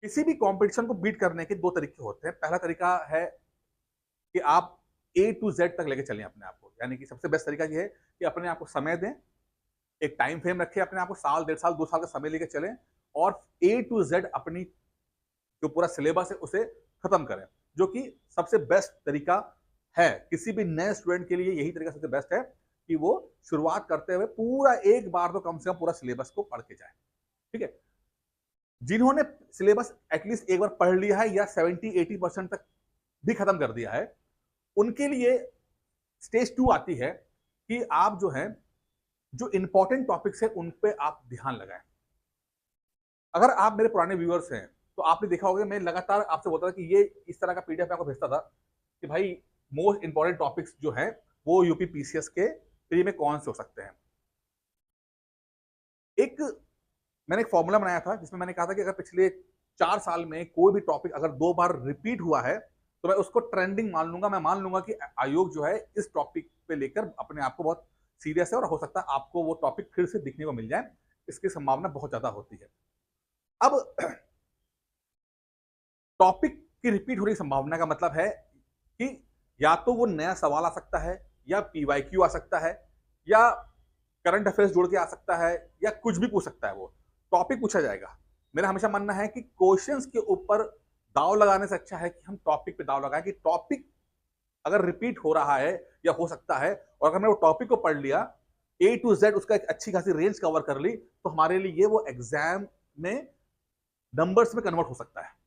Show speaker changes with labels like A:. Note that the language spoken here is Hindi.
A: किसी भी कंपटीशन को बीट करने के दो तरीके होते हैं। पहला तरीका है कि आप ए टू जेड तक लेके चलें अपने आप को, यानी कि सबसे बेस्ट तरीका ये है कि अपने आप को समय दें, एक टाइम फ्रेम रखें अपने आप को, साल, डेढ़ साल, 2 साल का समय लेके चलें और ए टू जेड अपनी जो पूरा सिलेबस है उसे खत्म करें, जो कि सबसे बेस्ट तरीका है। किसी भी नए स्टूडेंट के लिए यही तरीका सबसे बेस्ट है कि वो शुरुआत करते हुए पूरा एक बार तो कम से कम पूरा सिलेबस को पढ़ के जाए। ठीक है? जिन्होंने सिलेबस एटलीस्ट एक बार पढ़ लिया है या 70-80% तक भी खत्म कर दिया है, उनके लिए स्टेज 2 आती है कि आप जो है, जो इंपॉर्टेंट टॉपिक्स है उन पे आप ध्यान लगाएं। अगर आप मेरे पुराने व्यूअर्स हैं, तो आपने देखा होगा मैं लगातार आपसे बोलता था कि ये इस तरह का पीडीएफ मैं आपको भेजता था कि भाई मोस्ट इंपॉर्टेंट टॉपिक्स जो हैं वो यूपी पीसीएस के प्री में कौन से हो सकते हैं। एक मैंने एक फॉर्मूला बनाया था जिसमें मैंने कहा था कि अगर पिछले 4 साल में कोई भी टॉपिक अगर 2 बार रिपीट हुआ है तो मैं उसको ट्रेंडिंग मान लूंगा। मैं मान लूंगा कि आयोग जो है इस टॉपिक पे लेकर अपने आप को बहुत सीरियस है और हो सकता है आपको वो टॉपिक फिर से दिखने को मिल जाए। इसकी संभावना बहुत ज्यादा होती है। अब टॉपिक की रिपीट होने की संभावना का मतलब है कि या तो वो नया सवाल आ सकता है, या पीवाईक्यू आ सकता है, या करंट अफेयर्स जोड़ के आ सकता है, या कुछ भी पूछ सकता है। वो टॉपिक पूछा जाएगा। मेरा हमेशा मानना है कि क्वेश्चंस के ऊपर दाव लगाने से अच्छा है कि हम टॉपिक पे दाव लगाएं कि टॉपिक अगर रिपीट हो रहा है या हो सकता है, और अगर मैंने वो टॉपिक को पढ़ लिया ए टू जेड, उसका एक अच्छी खासी रेंज कवर कर ली, तो हमारे लिए वो एग्जाम में नंबर्स में कन्वर्ट हो सकता है।